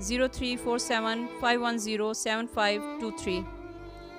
0347510752